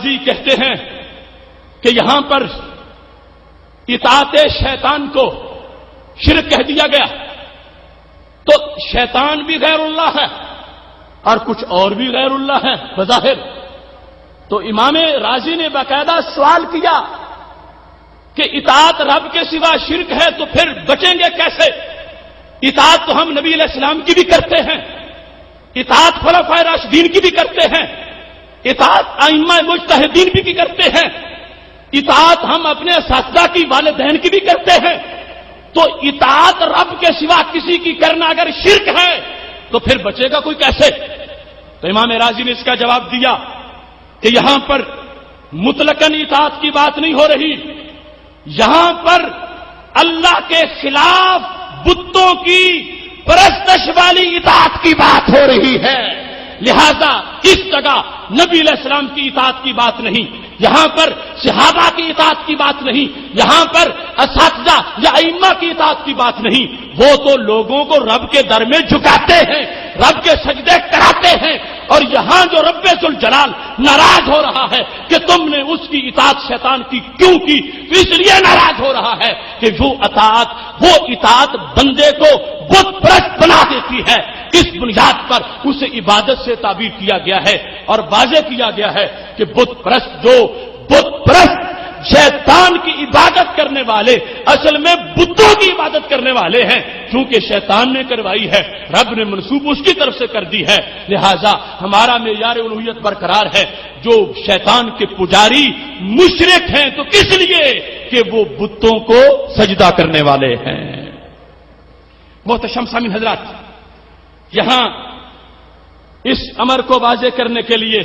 جی کہتے ہیں کہ یہاں پر اطاعت شیطان کو شرک کہہ دیا گیا، تو شیطان بھی غیر اللہ ہے اور کچھ اور بھی غیر اللہ ہے بظاہر. تو امام رازی نے باقاعدہ سوال کیا کہ اطاعت رب کے سوا شرک ہے تو پھر بچیں گے کیسے؟ اطاعت تو ہم نبی علیہ السلام کی بھی کرتے ہیں، اطاعت خلفائے راشدین کی بھی کرتے ہیں، اطاعت ائمہ مجتہدین بھی کرتے ہیں، اطاعت ہم اپنے اساتذہ کی والدین کی بھی کرتے ہیں. تو اطاعت رب کے سوا کسی کی کرنا اگر شرک ہے تو پھر بچے گا کوئی کیسے؟ تو امام راضی نے اس کا جواب دیا کہ یہاں پر مطلقاً اطاعت کی بات نہیں ہو رہی، یہاں پر اللہ کے خلاف بتوں کی پرستش والی اطاعت کی بات ہو رہی ہے. لہذا اس جگہ نبی علیہ السلام کی اطاعت کی بات نہیں، یہاں پر صحابہ کی اطاعت کی بات نہیں، یہاں پر اساتذہ یا ائمہ کی اطاعت کی بات نہیں. وہ تو لوگوں کو رب کے در میں جھکاتے ہیں، رب کے سجدے کراتے ہیں، اور یہاں جو رب ذوالجلال ناراض ہو رہا ہے کہ تم نے اس کی اطاعت شیطان کی کیوں کی، اس لیے ناراض ہو رہا ہے کہ وہ اطاعت بندے کو بت پرست بنا دیتی ہے. اس بنیاد پر اسے عبادت سے تعبیر کیا گیا ہے اور واضح کیا گیا ہے کہ بت پرست شیطان کی عبادت کرنے والے اصل میں بتوں کی عبادت کرنے والے ہیں، چونکہ شیطان نے کروائی ہے، رب نے منسوب اس کی طرف سے کر دی ہے. لہذا ہمارا معیار الوہیت برقرار ہے. جو شیطان کے پجاری مشرک ہیں تو کس لیے کہ وہ بتوں کو سجدہ کرنے والے ہیں. محتشم سامعین حضرات، یہاں اس امر کو واضح کرنے کے لیے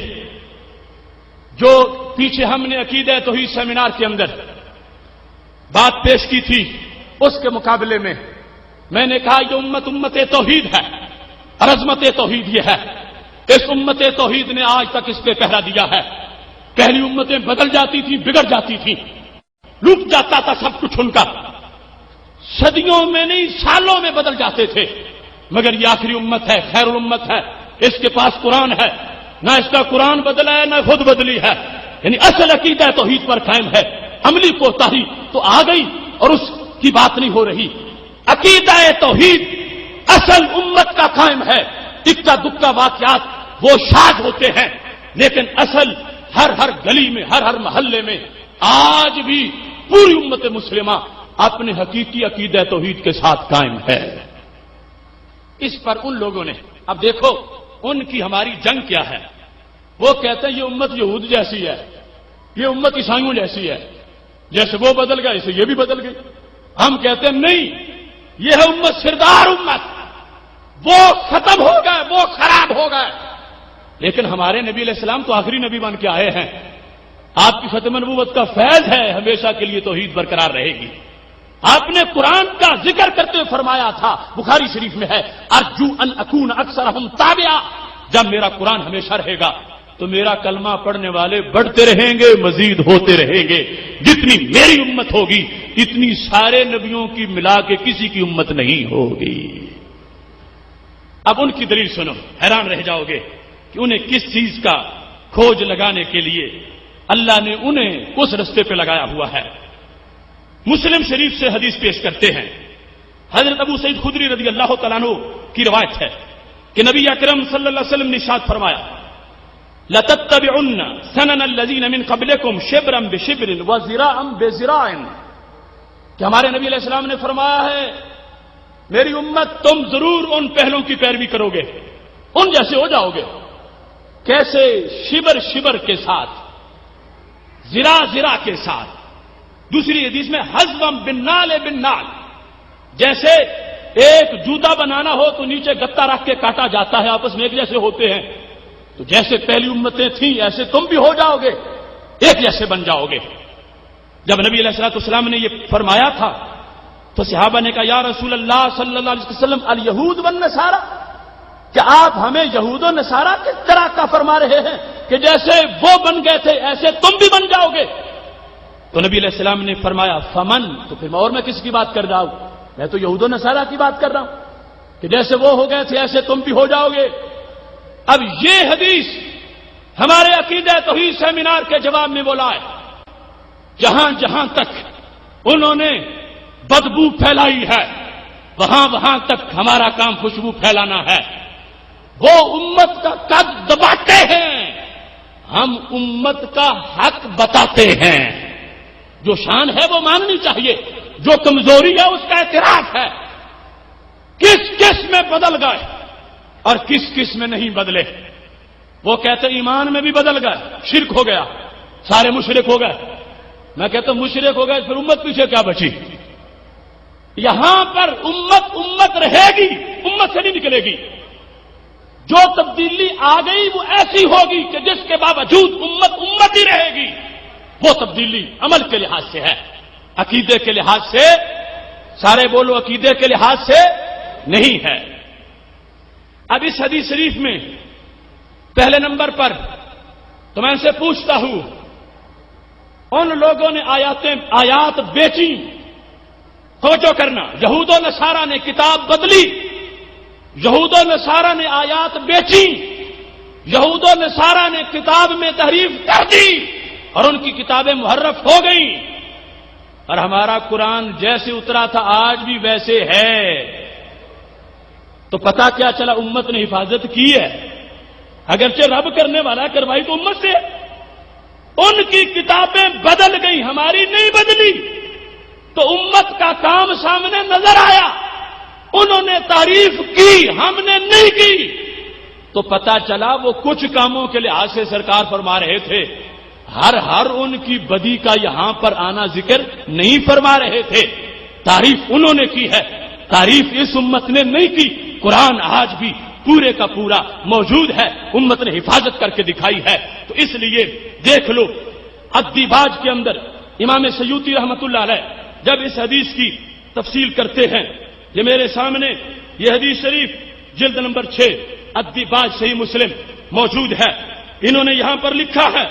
جو پیچھے ہم نے عقیدہ توحید سیمینار کے اندر بات پیش کی تھی، اس کے مقابلے میں میں نے کہا یہ امت توحید ہے، عظمت توحید یہ ہے. اس امت توحید نے آج تک اس پہ پہرا دیا ہے. پہلی امتیں بدل جاتی تھیں، بگڑ جاتی تھیں، لوٹ جاتا تھا سب کچھ ان کا، صدیوں میں نہیں سالوں میں بدل جاتے تھے. مگر یہ آخری امت ہے، خیر الامت ہے، اس کے پاس قرآن ہے، نہ اس کا قرآن بدلا ہے نہ خود بدلی ہے، یعنی اصل عقیدہ توحید پر قائم ہے. عملی کوتاہی تو آ گئی اور اس کی بات نہیں ہو رہی. عقیدہ توحید اصل امت کا قائم ہے. اکا دکا واقعات وہ شاد ہوتے ہیں، لیکن اصل ہر گلی میں، ہر محلے میں آج بھی پوری امت مسلمہ اپنے حقیقی عقیدہ توحید کے ساتھ قائم ہے. اس پر ان لوگوں نے، اب دیکھو ان کی ہماری جنگ کیا ہے. وہ کہتے ہیں یہ امت یہود جیسی ہے، یہ امت عیسائیوں جیسی ہے، جیسے وہ بدل گئے اسے یہ بھی بدل گئی. ہم کہتے ہیں نہیں، یہ ہے امت سردار امت، وہ ختم ہو گئے، وہ خراب ہو گئے. لیکن ہمارے نبی علیہ السلام تو آخری نبی بن کے آئے ہیں. آپ کی ختم نبوت کا فیض ہے، ہمیشہ کے لیے توحید برقرار رہے گی. آپ نے قرآن کا ذکر کرتے ہوئے فرمایا تھا، بخاری شریف میں ہے، ارجو ان اکون اکثرہم تابعا، جب میرا قرآن ہمیشہ رہے گا تو میرا کلمہ پڑھنے والے بڑھتے رہیں گے، مزید ہوتے رہیں گے. جتنی میری امت ہوگی اتنی سارے نبیوں کی ملا کے کسی کی امت نہیں ہوگی. اب ان کی دلیل سنو، حیران رہ جاؤ گے کہ انہیں کس چیز کا کھوج لگانے کے لیے اللہ نے انہیں اس رستے پہ لگایا ہوا ہے. مسلم شریف سے حدیث پیش کرتے ہیں، حضرت ابو سعید خدری رضی اللہ تعالیٰ عنہ کی روایت ہے کہ نبی اکرم صلی اللہ علیہ وسلم نے ارشاد فرمایا، لَتَتَّبِعُنَّ سَنَنَ الَّذِينَ مِنْ قَبْلِكُمْ شِبْرًا بِشِبْرٍ وَذِرَاعًا بِذِرَاعٍ، کہ ہمارے نبی علیہ السلام نے فرمایا ہے میری امت تم ضرور ان پہلوں کی پیروی کرو گے، ان جیسے ہو جاؤ گے. کیسے؟ شبر کے ساتھ، زرا کے ساتھ. دوسری حدیث میں حزبم بالنال، جیسے ایک جوتا بنانا ہو تو نیچے گتا رکھ کے کاٹا جاتا ہے، آپس میں ایک جیسے ہوتے ہیں. تو جیسے پہلی امتیں تھیں ایسے تم بھی ہو جاؤ گے، ایک جیسے بن جاؤ گے. جب نبی علیہ الصلوۃ والسلام نے یہ فرمایا تھا تو صحابہ نے کہا یا رسول اللہ صلی اللہ علیہ وسلم الیہود والنصارى، کہ آپ ہمیں یہود و نصارہ کس طرح کا فرما رہے ہیں کہ جیسے وہ بن گئے تھے ایسے تم بھی بن جاؤ گے؟ تو نبی علیہ السلام نے فرمایا فمن، تو پھر اور میں کس کی بات کر رہا ہوں؟ میں تو یہود و نصارہ کی بات کر رہا ہوں کہ جیسے وہ ہو گئے تھے ایسے تم بھی ہو جاؤ گے. اب یہ حدیث ہمارے عقیدہ توحید سیمینار کے جواب میں بلائے، جہاں جہاں تک انہوں نے بدبو پھیلائی ہے وہاں وہاں تک ہمارا کام خوشبو پھیلانا ہے۔ وہ امت کا قد دباتے ہیں، ہم امت کا حق بتاتے ہیں۔ جو شان ہے وہ ماننی چاہیے، جو کمزوری ہے اس کا اعتراف ہے۔ کس کس میں بدل گئے اور کس کس میں نہیں بدلے؟ وہ کہتے ایمان میں بھی بدل گئے، شرک ہو گیا، سارے مشرک ہو گئے۔ میں کہتا ہوں مشرک ہو گئے پھر امت پیچھے کیا بچی؟ یہاں پر امت رہے گی، امت سے نہیں نکلے گی۔ جو تبدیلی آ گئی وہ ایسی ہوگی کہ جس کے باوجود امت ہی رہے گی۔ وہ تبدیلی عمل کے لحاظ سے ہے، عقیدے کے لحاظ سے، سارے بولو عقیدے کے لحاظ سے نہیں ہے۔ اب اس حدیث شریف میں پہلے نمبر پر تو میں ان سے پوچھتا ہوں، ان لوگوں نے آیات بیچی، توجہ کرنا، یہود و نصارہ نے کتاب بدلی، یہود و نصارہ نے آیات بیچی، یہود و نصارہ نے کتاب میں تحریف کر دی اور ان کی کتابیں محرف ہو گئیں، اور ہمارا قرآن جیسے اترا تھا آج بھی ویسے ہے۔ تو پتہ کیا چلا؟ امت نے حفاظت کی ہے، اگرچہ رب کرنے والا کروائی تو امت سے۔ ان کی کتابیں بدل گئی، ہماری نہیں بدلی، تو امت کا کام سامنے نظر آیا، انہوں نے تعریف کی، ہم نے نہیں کی، تو پتہ چلا وہ کچھ کاموں کے لحاظ سے سرکار فرما رہے تھے، ہر ان کی بدی کا یہاں پر آنا ذکر نہیں فرما رہے تھے۔ تعریف انہوں نے کی ہے، تعریف اس امت نے نہیں کی۔ قرآن آج بھی پورے کا پورا موجود ہے، امت نے حفاظت کر کے دکھائی ہے۔ تو اس لیے دیکھ لو، الدیباج کے اندر امام سیوطی رحمۃ اللہ علیہ جب اس حدیث کی تفصیل کرتے ہیں، یہ میرے سامنے یہ حدیث شریف جلد نمبر 6 الدیباج صحیح مسلم موجود ہے۔ انہوں نے یہاں پر لکھا ہے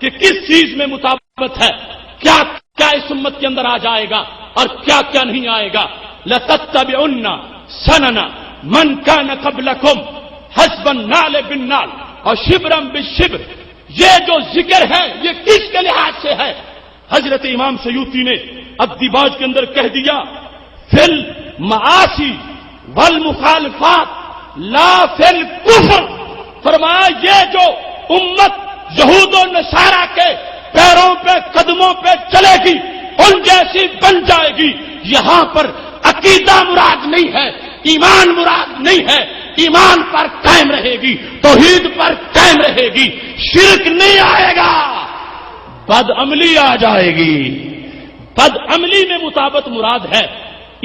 کہ کس چیز میں مطابقت ہے، کیا کیا اس امت کے اندر آ جائے گا اور کیا کیا نہیں آئے گا۔ لَتَتَّبِعُنَّ سَنَنَ مَنْ كَانَ قَبْلَكُمْ حَسْبَ النَّالِ بِالنَّالِ اور شِبْرًا بِالشِّبْرِ۔ یہ جو ذکر ہے یہ کس کے لحاظ سے ہے؟ حضرت امام سیوطی نے الدیباج کے اندر کہہ دیا، فی المعاصی والمخالفات لا فی الکفر۔ فرمایا یہ جو امت یہود و نصارہ کے پیروں پہ قدموں پہ چلے گی، ان جیسی بن جائے گی، یہاں پر عقیدہ مراد نہیں ہے، ایمان مراد نہیں ہے، ایمان پر قائم رہے گی، توحید پر قائم رہے گی، شرک نہیں آئے گا، بد عملی آ جائے گی۔ بد عملی میں مطابقت مراد ہے،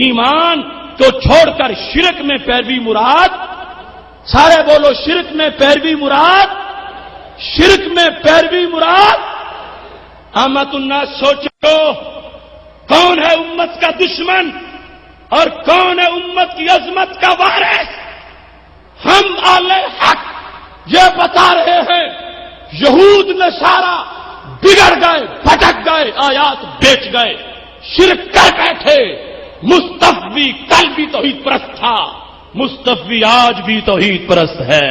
ایمان کو چھوڑ کر شرک میں پیروی مراد۔ سارے بولو شرک میں پیروی مراد، شرک میں پیروی مراد۔ عامت الناس سوچو، کون ہے امت کا دشمن اور کون ہے امت کی عظمت کا وارث؟ ہم اہل حق یہ بتا رہے ہیں، یہود نصارہ بگڑ گئے، بھٹک گئے، آیات بیچ گئے، شرک کر بیٹھے۔ مصطفی کل بھی توحید پرست تھا، مصطفی آج بھی توحید پرست ہے،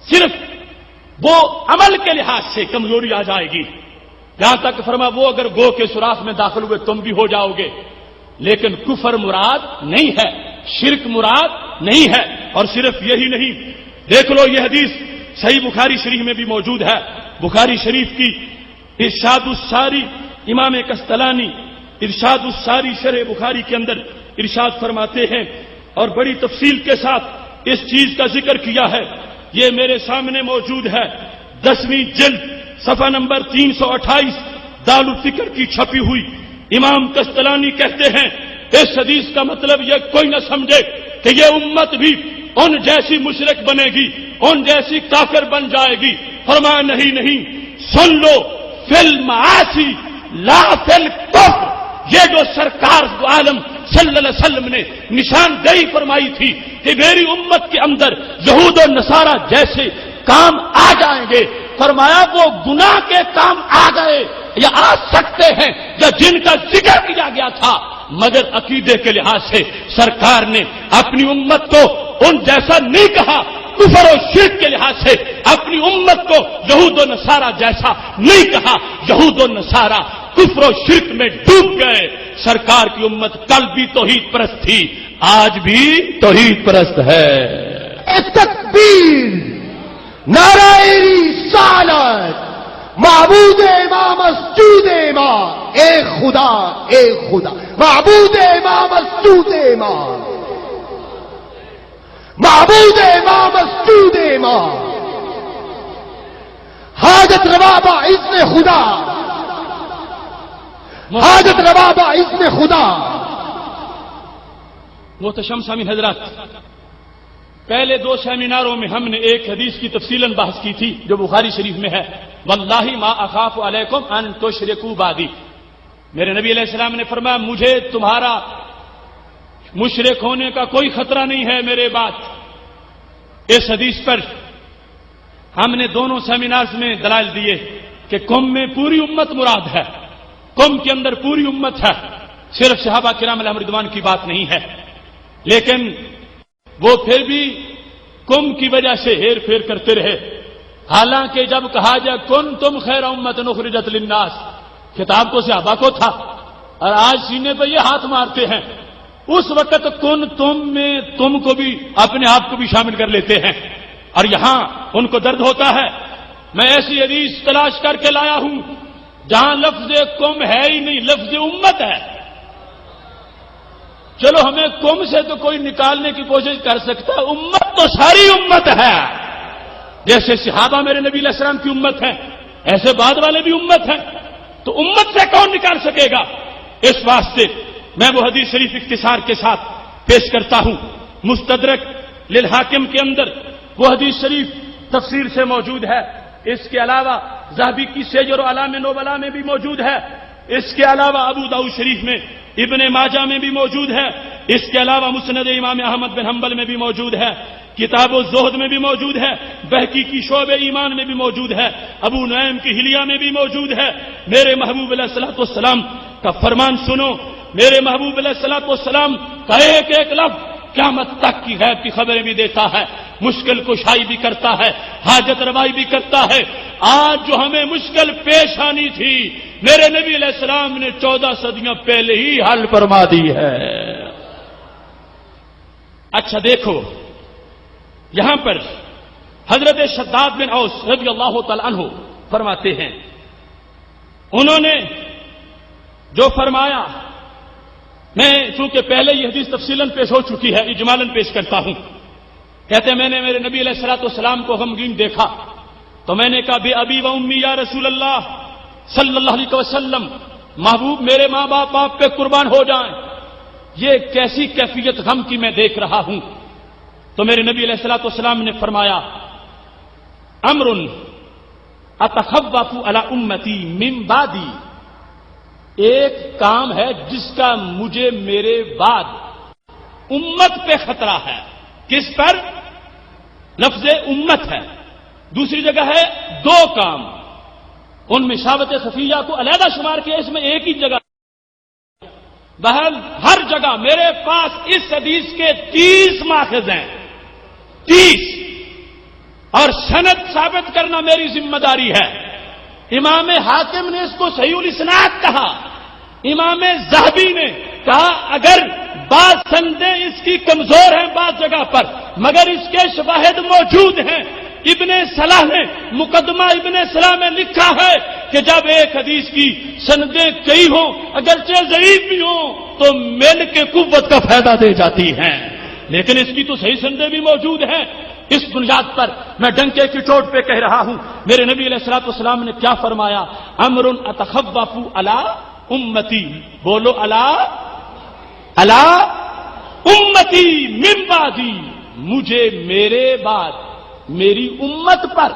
صرف وہ عمل کے لحاظ سے کمزوری آ جائے گی۔ یہاں تک فرما وہ اگر گو کے سوراخ میں داخل ہوئے تم بھی ہو جاؤ گے، لیکن کفر مراد نہیں ہے، شرک مراد نہیں ہے۔ اور صرف یہی نہیں، دیکھ لو یہ حدیث صحیح بخاری شریف میں بھی موجود ہے۔ بخاری شریف کی ارشاد الساری، امام قسطلانی ارشاد الساری شرح بخاری کے اندر ارشاد فرماتے ہیں اور بڑی تفصیل کے ساتھ اس چیز کا ذکر کیا ہے، یہ میرے سامنے موجود ہے، 10ویں جلد صفحہ نمبر 328 دار الفکر کی چھپی ہوئی۔ امام قسطلانی کہتے ہیں اس حدیث کا مطلب یہ کوئی نہ سمجھے کہ یہ امت بھی ان جیسی مشرک بنے گی، ان جیسی کافر بن جائے گی۔ فرمایا نہیں، سن لو، فی المعاصی لا فی الکفر۔ یہ جو سرکار دو عالم صلی اللہ علیہ وسلم نے نشاندہی فرمائی تھی کہ میری امت کے اندر یہود و نصارہ جیسے کام آ جائیں گے، فرمایا وہ گناہ کے کام آ گئے یا آ سکتے ہیں یا جن کا ذکر کیا گیا تھا، مگر عقیدے کے لحاظ سے سرکار نے اپنی امت کو ان جیسا نہیں کہا کفر و شرک کے لحاظ سے اپنی امت کو یہود و نصارہ جیسا نہیں کہا. یہود و نصارہ کفر و شرک میں ڈوب گئے. سرکار کی امت کل بھی توحید پرست تھی، آج بھی توحید پرست ہے. تکبیر، نعرہ رسالت، معبود امام مسجود امام، ایک خدا ایک خدا، معبود امام مسجود امام، معبود امام مسجود امام، حاجت روا با اذن خدا، حاجت روا با اذن خدا. محتشم سامعین حضرات، پہلے 2 سیمیناروں میں ہم نے ایک حدیث کی تفصیلاً بحث کی تھی جو بخاری شریف میں ہے، واللہ ما اخاف علیکم ان تشرکوا بعدی. میرے نبی علیہ السلام نے فرمایا مجھے تمہارا مشرک ہونے کا کوئی خطرہ نہیں ہے میرے بعد. اس حدیث پر ہم نے دونوں سیمینارز میں دلائل دیے کہ قوم میں پوری امت مراد ہے، قوم کے اندر پوری امت ہے، صرف صحابہ کرام علیہم رضوان کی بات نہیں ہے. لیکن وہ پھر بھی قوم کی وجہ سے ہیر پھیر کرتے رہے. حالانکہ جب کہا جائے کن تم خیر امت اخرجت للناس، خطاب کو صحابہ کو تھا، اور آج سینے پہ یہ ہاتھ مارتے ہیں. اس وقت کن تم میں تم کو بھی اپنے آپ کو بھی شامل کر لیتے ہیں، اور یہاں ان کو درد ہوتا ہے. میں ایسی حدیث تلاش کر کے لایا ہوں جہاں لفظ قوم ہے ہی نہیں، لفظ امت ہے. چلو ہمیں قوم سے تو کوئی نکالنے کی کوشش کر سکتا، امت تو ساری امت ہے. جیسے صحابہ میرے نبی علیہ السلام کی امت ہے، ایسے بعد والے بھی امت ہیں. تو امت سے کون نکال سکے گا؟ اس واسطے میں وہ حدیث شریف اختصار کے ساتھ پیش کرتا ہوں. مستدرک للحاکم کے اندر وہ حدیث شریف تفسیر سے موجود ہے. اس کے علاوہ ذہبی کی سیجر و علام نوبلا میں بھی موجود ہے. اس کے علاوہ ابو داؤد شریف میں، ابن ماجہ میں بھی موجود ہے. اس کے علاوہ مسند امام احمد بن حنبل میں بھی موجود ہے. کتاب الزہد میں بھی موجود ہے. بہقی کی شعب ایمان میں بھی موجود ہے. ابو نعیم کی حلیہ میں بھی موجود ہے. میرے محبوب علیہ الصلوۃ والسلام کا فرمان سنو. میرے محبوب علیہ الصلوۃ والسلام کا ایک ایک لفظ قیامت تک کی غیب کی خبریں بھی دیتا ہے، مشکل کشائی بھی کرتا ہے، حاجت روائی بھی کرتا ہے. آج جو ہمیں مشکل پیش آنی تھی میرے نبی علیہ السلام نے 14 صدیاں پہلے ہی حل فرما دی ہے. اچھا دیکھو، یہاں پر حضرت شداد بن اوس رضی اللہ تعالی عنہ فرماتے ہیں، انہوں نے جو فرمایا، میں چونکہ پہلے یہ حدیث تفصیلاً پیش ہو چکی ہے، اجمالاً پیش کرتا ہوں. کہتے ہیں میں نے میرے نبی علیہ الصلوۃ والسلام کو غمگین دیکھا تو میں نے کہا بے ابی و امی یا رسول اللہ صلی اللہ علیہ وسلم، محبوب میرے ماں باپ آپ پہ قربان ہو جائیں، یہ کیسی کیفیت غم کی میں دیکھ رہا ہوں. تو میرے نبی علیہ الصلوۃ والسلام نے فرمایا امر اتخوف علی امتی من بعدی، ایک کام ہے جس کا مجھے میرے بعد امت پہ خطرہ ہے. کس پر؟ لفظ امت ہے. دوسری جگہ ہے 2 کام، ان میں شہوت خفیہ کو علیحدہ شمار کیا، اس میں ایک ہی جگہ. بہرحال ہر جگہ میرے پاس اس حدیث کے 30 ماخذ ہیں، 30، اور سند ثابت کرنا میری ذمہ داری ہے. امام حاکم نے اس کو صحیح الاسناد کہا. امام ذہبی نے کہا اگر بعض سندیں اس کی کمزور ہیں بعض جگہ پر، مگر اس کے شواہد موجود ہیں. ابن صلاح نے مقدمہ ابن صلاح میں لکھا ہے کہ جب ایک حدیث کی سندیں کئی ہوں، اگرچہ ضعیف بھی ہوں، تو مل کے قوت کا فائدہ دے جاتی ہیں. لیکن اس کی تو صحیح سندیں بھی موجود ہیں. اس بنیاد پر میں ڈنکے کی چوٹ پہ کہہ رہا ہوں، میرے نبی علیہ الصلوۃ والسلام نے کیا فرمایا؟ امر اتخوف علی امتی، بولو علی امتی من بعدی، مجھے میرے بعد میری امت پر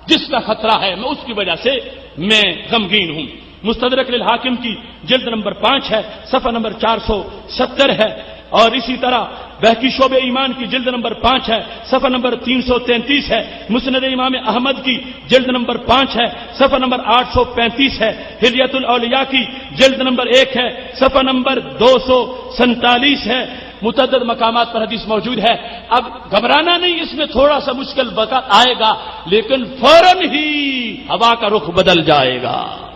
جس کا خطرہ ہے میں اس کی وجہ سے میں غمگین ہوں. مستدرک للحاکم کی جلد نمبر 5 ہے، صفحہ نمبر 470 ہے. اور اسی طرح بہقی شعب ایمان کی جلد نمبر 5 ہے، صفحہ نمبر 333 ہے. مسند امام احمد کی جلد نمبر 5 ہے، صفحہ نمبر 835 ہے. حلیۃ الاولیاء کی جلد نمبر 1 ہے، صفحہ نمبر 247 ہے. متعدد مقامات پر حدیث موجود ہے. اب گھبرانا نہیں، اس میں تھوڑا سا مشکل وقت آئے گا، لیکن فوراً ہی ہوا کا رخ بدل جائے گا.